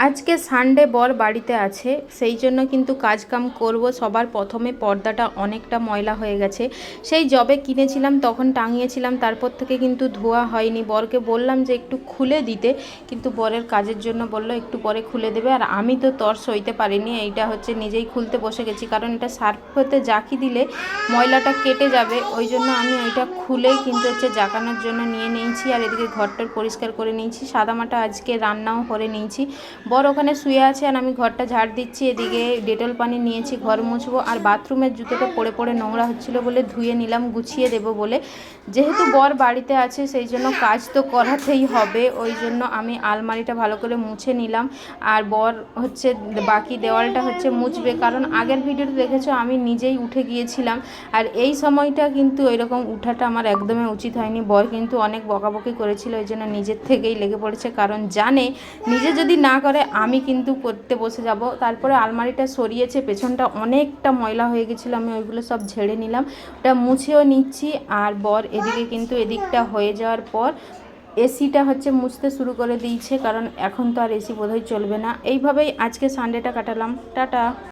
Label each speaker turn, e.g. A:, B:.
A: আজকে সানডে, বর বাড়িতে আছে, সেই জন্য কিন্তু কাজকাম করব। সবার প্রথমে পর্দাটা অনেকটা ময়লা হয়ে গেছে, সেই যবে কিনেছিলাম তখন টাঙিয়েছিলাম, তারপর থেকে কিন্তু ধোয়া হয়নি। বরকে বললাম যে একটু খুলে দিতে, কিন্তু বরের কাজের জন্য বললো একটু পরে খুলে দেবে। আর আমি তো তর সইতে পারিনি, এইটা হচ্ছে নিজেই খুলতে বসে গেছি, কারণ এটা সার্ফতে জাকি দিলে ময়লাটা কেটে যাবে, ওই জন্য আমি ওইটা খুলেই কিন্তু হচ্ছে জাকানোর জন্য নিয়ে নিয়েছি। আর এদিকে ঘরটার পরিষ্কার করে নিয়েছি, সাদামাটা আজকে রান্নাও করে নিয়েছি। বর ওখানে শুয়ে আছে আর আমি ঘরটা ঝাড় দিচ্ছি। এদিকে ডেটল পানি নিয়েছি, ঘর মুছবো। আর বাথরুমের জুতোটা পড়ে পড়ে নোংরা হচ্ছিলো বলে ধুয়ে নিলাম, গুছিয়ে দেবো বলে। যেহেতু বর বাড়িতে আছে সেই জন্য কাজ তো করাতেই হবে, ওই জন্য আমি আলমারিটা ভালো করে মুছে নিলাম। আর বর হচ্ছে বাকি দেওয়ালটা হচ্ছে মুছবে, কারণ আগের ভিডিওতে দেখেছো আমি নিজেই উঠে গিয়েছিলাম। আর এই সময়টা কিন্তু ওইরকম উঠাটা আমার একদমই উচিত হয়নি। বর কিন্তু অনেক বকাবকি করেছিল, ওই জন্য নিজের থেকেই লেগে পড়েছে, কারণ জানে নিজে যদি না করে আমি কিন্তু করতে বসে যাব। তারপরে আলমারিটা সরিয়েছে, পেছনটা অনেকটা ময়লা হয়ে গেছিলো, আমি ওইগুলো সব ঝেড়ে নিলাম, ওটা মুছেও নিচ্ছি। আর বর এদিকে কিন্তু এদিকটা হয়ে যাওয়ার পর এসিটা হচ্ছে মুছতে শুরু করে দিয়েছে, কারণ এখন তো আর এসি বোধহয় চলবে না। এইভাবেই আজকে সানডেটা কাটালাম। টাটা।